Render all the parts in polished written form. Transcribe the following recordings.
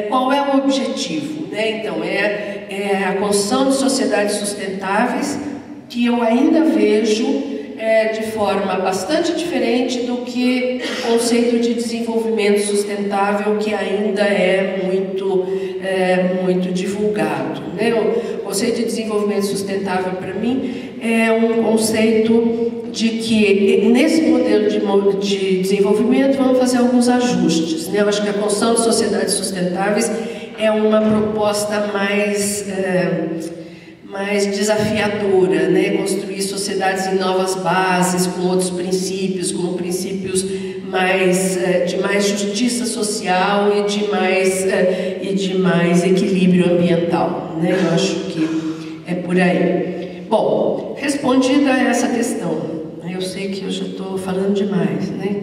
Qual é o objetivo, né? Então, é a construção de sociedades sustentáveis, que eu ainda vejo de forma bastante diferente do que o conceito de desenvolvimento sustentável, que ainda é muito divulgado, né? O conceito de desenvolvimento sustentável, para mim, é um conceito de que, nesse modelo de desenvolvimento, vamos fazer alguns ajustes, né? Eu acho que a construção de sociedades sustentáveis é uma proposta mais desafiadora, né? Construir sociedades em novas bases, com outros princípios, como princípios de mais justiça social e de mais equilíbrio ambiental, né? Eu acho que é por aí. Bom, respondida a essa questão, eu sei que eu já estou falando demais, né?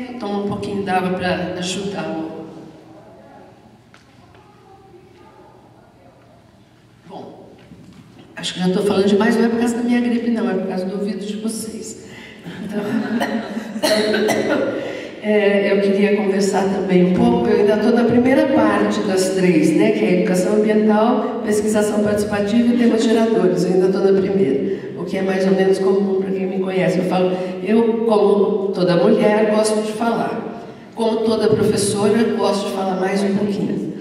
Vou tomar um pouquinho d'água para ajudar o... Bom, acho que já estou falando demais, não é por causa da minha gripe, não, é por causa do ouvido de vocês. Então, eu queria conversar também um pouco, eu ainda estou na primeira parte das três, né, que é a educação ambiental, pesquisação participativa e temas geradores, eu ainda estou na primeira, o que é mais ou menos comum para quem me conhece. Eu, como toda mulher, gosto de falar, como toda professora, gosto de falar mais um pouquinho.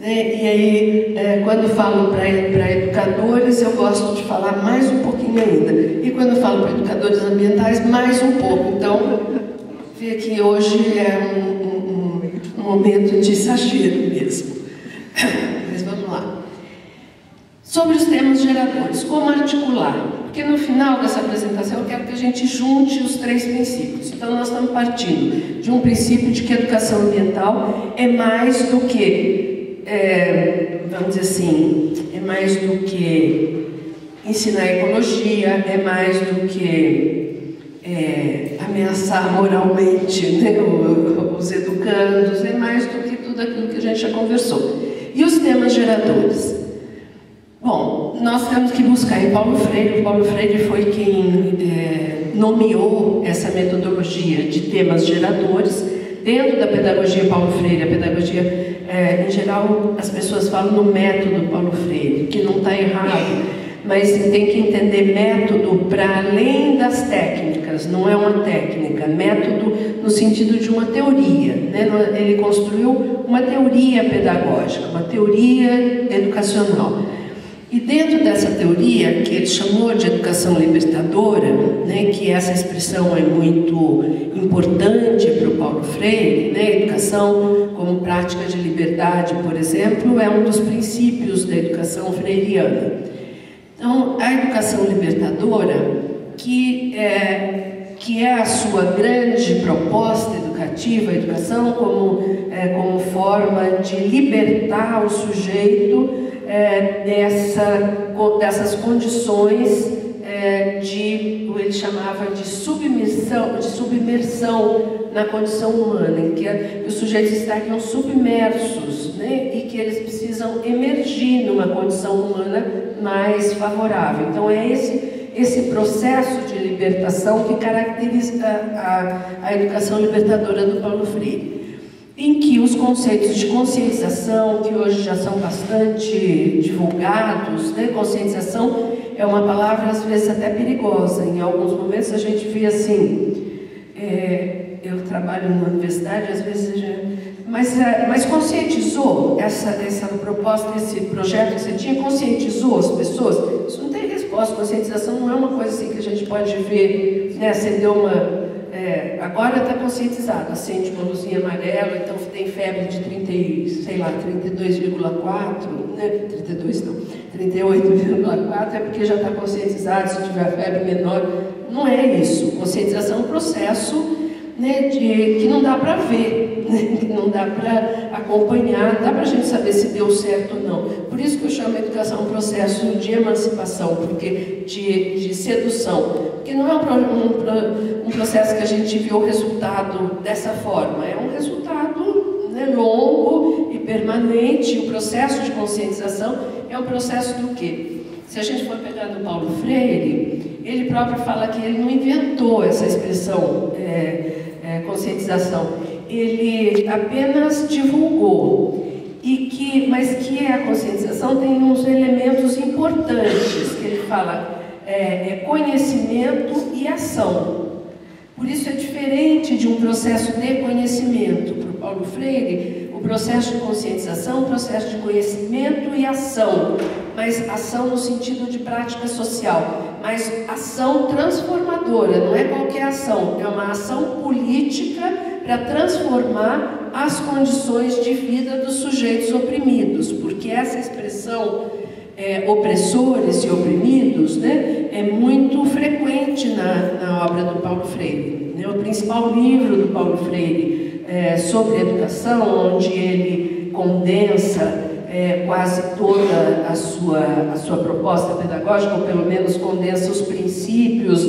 E aí, quando falo para educadores, eu gosto de falar mais um pouquinho ainda. E quando falo para educadores ambientais, mais um pouco. Então, vê que hoje é um momento de exagero mesmo. Mas vamos lá. Sobre os temas geradores, como articular? Porque no final dessa apresentação eu quero que a gente junte os três princípios. Então, nós estamos partindo de um princípio de que a educação ambiental é mais do que... vamos dizer assim, é mais do que ensinar ecologia, é mais do que ameaçar moralmente, né, os educandos, é mais do que tudo aquilo que a gente já conversou. E os temas geradores? Bom, nós temos que buscar em Paulo Freire. O Paulo Freire foi quem nomeou essa metodologia de temas geradores dentro da pedagogia Paulo Freire. A pedagogia, em geral, as pessoas falam no método Paulo Freire, que não está errado, mas tem que entender método para além das técnicas, não é uma técnica, método no sentido de uma teoria, né? Ele construiu uma teoria pedagógica, uma teoria educacional. E dentro dessa teoria, que ele chamou de educação libertadora, né, que essa expressão é muito importante para o Paulo Freire, né, educação como prática de liberdade, por exemplo, é um dos princípios da educação freiriana. Então, a educação libertadora, que é a sua grande proposta educativa, a educação como forma de libertar o sujeito dessas condições ele chamava de submersão na condição humana, em que os sujeitos estariam submersos, né, e que eles precisam emergir numa condição humana mais favorável. Então é esse processo de libertação que caracteriza a educação libertadora do Paulo Freire, em que os conceitos de conscientização, que hoje já são bastante divulgados, né? Conscientização é uma palavra às vezes até perigosa. Em alguns momentos a gente vê assim, eu trabalho na universidade, às vezes mas conscientizou essa proposta, esse projeto que você tinha, conscientizou as pessoas? Isso não tem resposta. Conscientização não é uma coisa assim que a gente pode ver, né? Você deu uma... agora está conscientizado, acende uma luzinha amarela, então tem febre de 32,4, né? 32 não, 38,4 é porque já está conscientizado. Se tiver febre menor, não é isso. Conscientização é um processo, né, que não dá para ver, né, que não dá para acompanhar, não dá para a gente saber se deu certo ou não. Por isso que eu chamo a educação um processo de emancipação, porque de sedução, porque não é um processo que a gente vê o resultado dessa forma, é um resultado, né, longo e permanente. O processo de conscientização é um processo do quê? Se a gente for pegar do Paulo Freire, ele próprio fala que ele não inventou essa expressão conscientização. ele apenas divulgou, mas que a conscientização tem uns elementos importantes, que ele fala, conhecimento e ação. Por isso é diferente de um processo de conhecimento. Para o Paulo Freire, o processo de conscientização é um processo de conhecimento e ação, mas ação no sentido de prática social, mas ação transformadora, não é qualquer ação, é uma ação política para transformar as condições de vida dos sujeitos oprimidos, porque essa expressão opressores e oprimidos, né, é muito frequente na obra do Paulo Freire. Né? O principal livro do Paulo Freire sobre educação, onde ele condensa quase toda a sua proposta pedagógica, ou pelo menos condensa os princípios,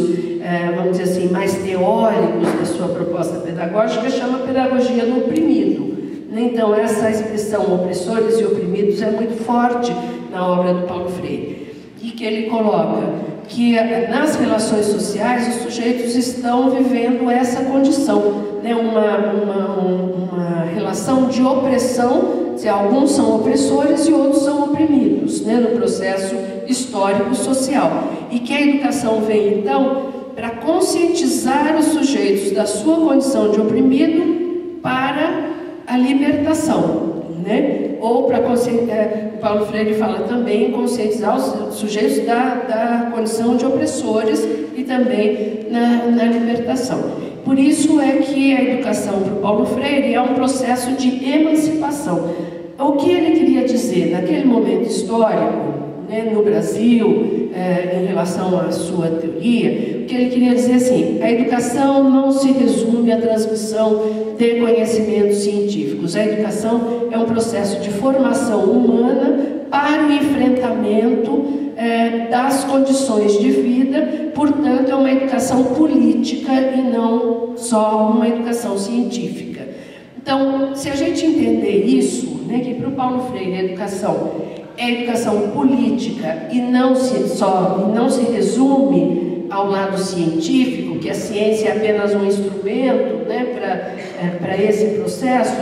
vamos dizer assim, mais teóricos da sua proposta pedagógica, chama Pedagogia do Oprimido. Então, essa expressão opressores e oprimidos é muito forte na obra do Paulo Freire, e que ele coloca que nas relações sociais os sujeitos estão vivendo essa condição, né? uma relação de opressão, se alguns são opressores e outros são oprimidos, né? No processo histórico social, e que a educação vem então para conscientizar os sujeitos da sua condição de oprimido para a libertação, né? Ou para o Paulo Freire fala também em conscientizar os sujeitos da condição de opressores e também na libertação. Por isso é que a educação para o Paulo Freire é um processo de emancipação. O que ele queria dizer naquele momento histórico, né, no Brasil, em relação à sua teoria, o que ele queria dizer assim: a educação não se resume à transmissão de conhecimentos científicos. A educação é um processo de formação humana para o enfrentamento das condições de vida, portanto, é uma educação política e não só uma educação científica. Então, se a gente entender isso, né, que para o Paulo Freire a educação é educação política e não se resume ao lado científico, que a ciência é apenas um instrumento, né, para esse processo,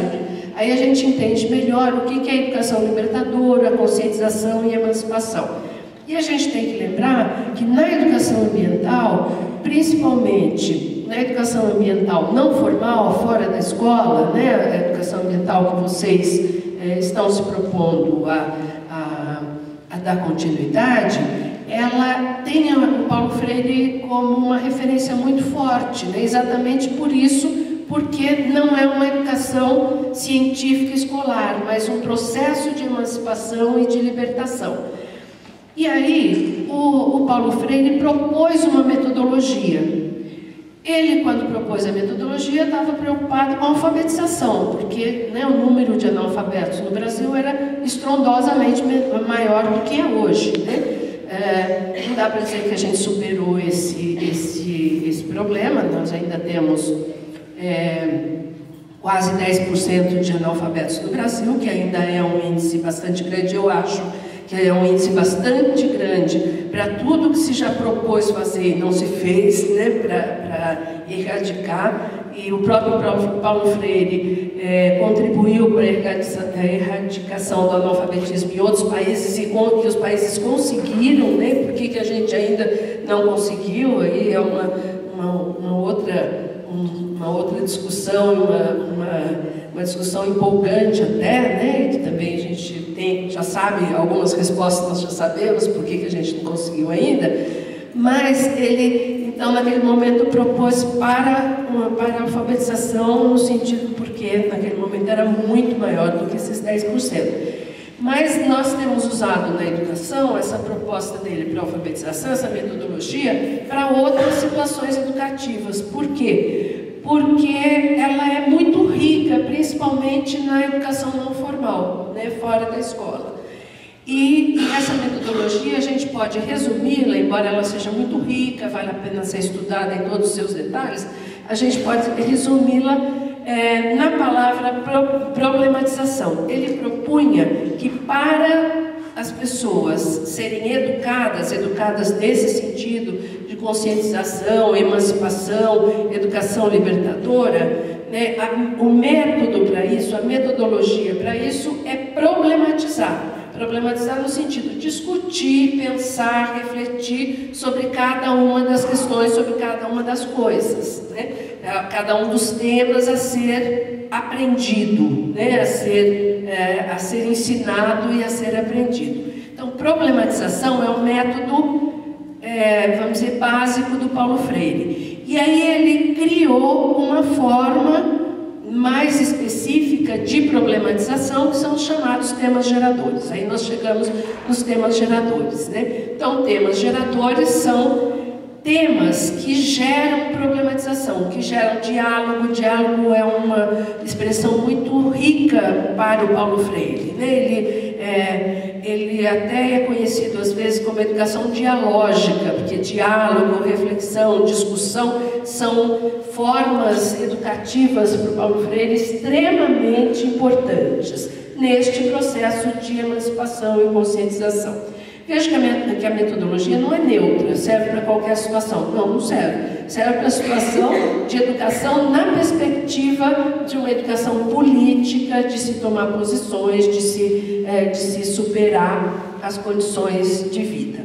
aí a gente entende melhor o que é a educação libertadora, a conscientização e a emancipação. E a gente tem que lembrar que na educação ambiental, principalmente na educação ambiental não formal, fora da escola, né, a educação ambiental que vocês estão se propondo a dar continuidade, ela tem o Paulo Freire como uma referência muito forte, né? Exatamente por isso, porque não é uma educação científica escolar, mas um processo de emancipação e de libertação. E aí, o Paulo Freire propôs uma metodologia. Ele, quando propôs a metodologia, estava preocupado com a alfabetização, porque, né, o número de analfabetos no Brasil era estrondosamente maior do que é hoje, né? Não dá para dizer que a gente superou esse problema, nós ainda temos quase 10% de analfabetos no Brasil, que ainda é um índice bastante grande, eu acho que é um índice bastante grande para tudo que se já propôs fazer e não se fez, né, para erradicar. E o próprio Paulo Freire contribuiu para a erradicação do analfabetismo em outros países e que os países conseguiram, né? Por que a gente ainda não conseguiu? Aí é uma outra discussão, uma discussão empolgante até, né? Que também a gente já sabe algumas respostas, nós já sabemos por que a gente não conseguiu ainda, mas ele, então, naquele momento propôs para a alfabetização, no sentido porque naquele momento era muito maior do que esses 10%. Mas nós temos usado na educação essa proposta dele para a alfabetização, essa metodologia, para outras situações educativas. Por quê? Porque ela é muito rica, principalmente na educação não formal, né, fora da escola. E essa metodologia a gente pode resumi-la, embora ela seja muito rica, vale a pena ser estudada em todos os seus detalhes, a gente pode resumi-la na palavra problematização. Ele propunha que para as pessoas serem educadas nesse sentido de conscientização, emancipação, educação libertadora, né, o método para isso, a metodologia para isso é problematizar. Problematizar no sentido de discutir, pensar, refletir sobre cada uma das questões, sobre cada uma das coisas, né? Cada um dos temas a ser aprendido, né? a ser ensinado e a ser aprendido. Então, problematização é um método, vamos dizer, básico do Paulo Freire. E aí ele criou uma forma mais específica de problematização, que são os chamados temas geradores. Aí nós chegamos nos temas geradores, né? Então, temas geradores são temas que geram problematização, que geram diálogo. Diálogo é uma expressão muito rica para o Paulo Freire, né? Ele até é conhecido às vezes como educação dialógica, porque diálogo, reflexão, discussão são formas educativas para o Paulo Freire extremamente importantes neste processo de emancipação e conscientização. Veja que a metodologia não é neutra, serve para qualquer situação. Não, não serve. Serve para a situação de educação na perspectiva de uma educação política, de se tomar posições, de se superar as condições de vida.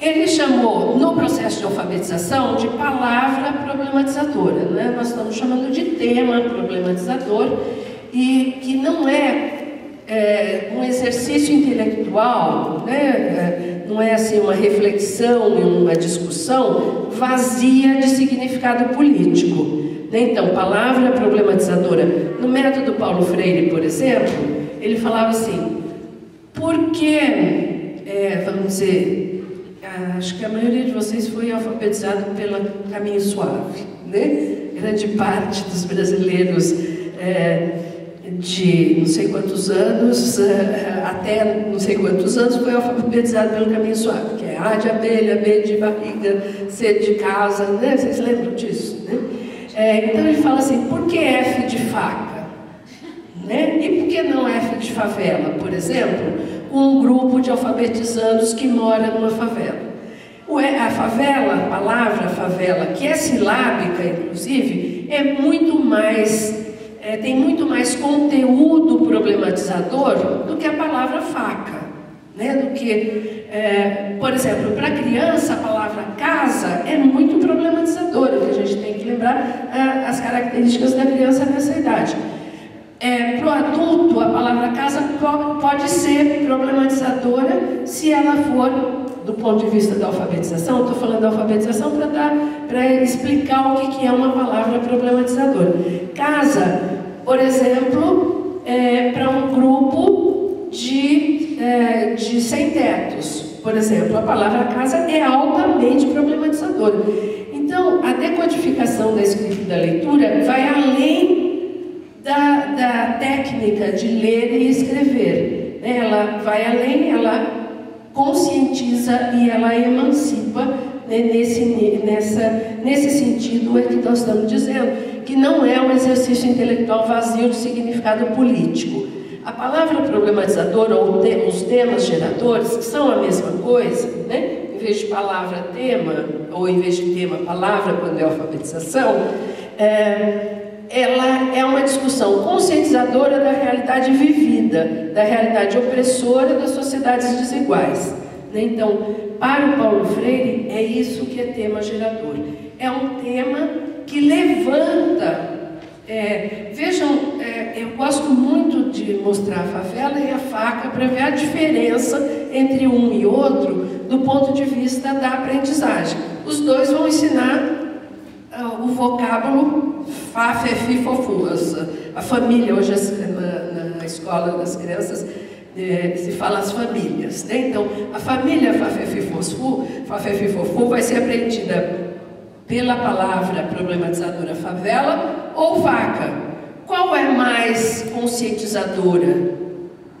Ele chamou, no processo de alfabetização, de palavra problematizadora, né? Nós estamos chamando de tema problematizador, e que não é um exercício intelectual, né? Não é assim uma reflexão e uma discussão vazia de significado político. Então, palavra problematizadora. No método Paulo Freire, por exemplo, ele falava assim: por que, vamos dizer, acho que a maioria de vocês foi alfabetizado pelo Caminho Suave, né? Grande parte dos brasileiros de não sei quantos anos, até não sei quantos anos, foi alfabetizado pelo Caminho Suave, que é A de abelha, B de barriga, C de casa, né? Vocês lembram disso, né? Então ele fala assim: por que F de faca? Né? E por que não F de favela, por exemplo? Um grupo de alfabetizandos que mora numa favela. A favela, a palavra favela, que é silábica, inclusive, é muito mais... tem muito mais conteúdo problematizador do que a palavra faca, né? Do que, por exemplo, para a criança, a palavra casa é muito problematizadora, porque a gente tem que lembrar as características da criança nessa idade. Para o adulto, a palavra casa pode ser problematizadora se ela for, do ponto de vista da alfabetização. Estou falando da alfabetização para explicar o que é uma palavra problematizadora. Casa, por exemplo, para um grupo de sem-tetos, por exemplo, a palavra casa é altamente problematizadora. Então, a decodificação da escrita e da leitura vai além da técnica de ler e escrever. Ela vai além, ela conscientiza e ela emancipa, né? Nesse sentido é que nós estamos dizendo que não é um exercício intelectual vazio de significado político. A palavra problematizadora ou os temas geradores, que são a mesma coisa, né? Em vez de palavra tema, ou em vez de tema palavra, quando é alfabetização, ela é uma discussão conscientizadora da realidade vivida, da realidade opressora das sociedades desiguais. Então, para o Paulo Freire, é isso que é tema gerador. É um tema que levanta... vejam, eu gosto muito de mostrar a favela e a faca para ver a diferença entre um e outro do ponto de vista da aprendizagem. Os dois vão ensinar o vocábulo Fá, Fé, Fi, Fofu. A família, hoje na escola das crianças, se fala as famílias, né? Então, a família Fá, Fé, Fi, Fofu vai ser aprendida pela palavra problematizadora favela ou vaca. Qual é mais conscientizadora?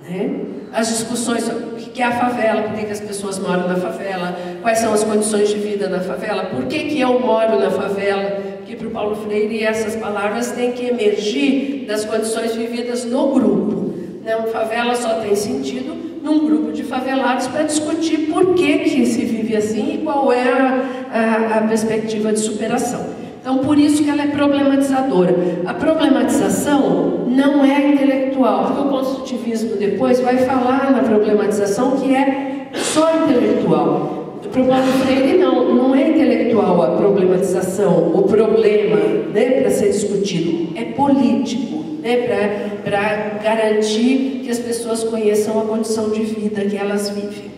Né? As discussões sobre o que é a favela, por que as pessoas moram na favela, quais são as condições de vida na favela, por que eu moro na favela, porque para o Paulo Freire essas palavras têm que emergir das condições vividas no grupo. Né? Uma favela só tem sentido num grupo de favelados para discutir por que se vive assim e qual é a perspectiva de superação. Então, por isso que ela é problematizadora. A problematização não é intelectual, porque o construtivismo depois vai falar na problematização que é só intelectual. Para o Paulo Freire, não é intelectual a problematização, o problema, né, para ser discutido, é político, né, para garantir que as pessoas conheçam a condição de vida que elas vivem.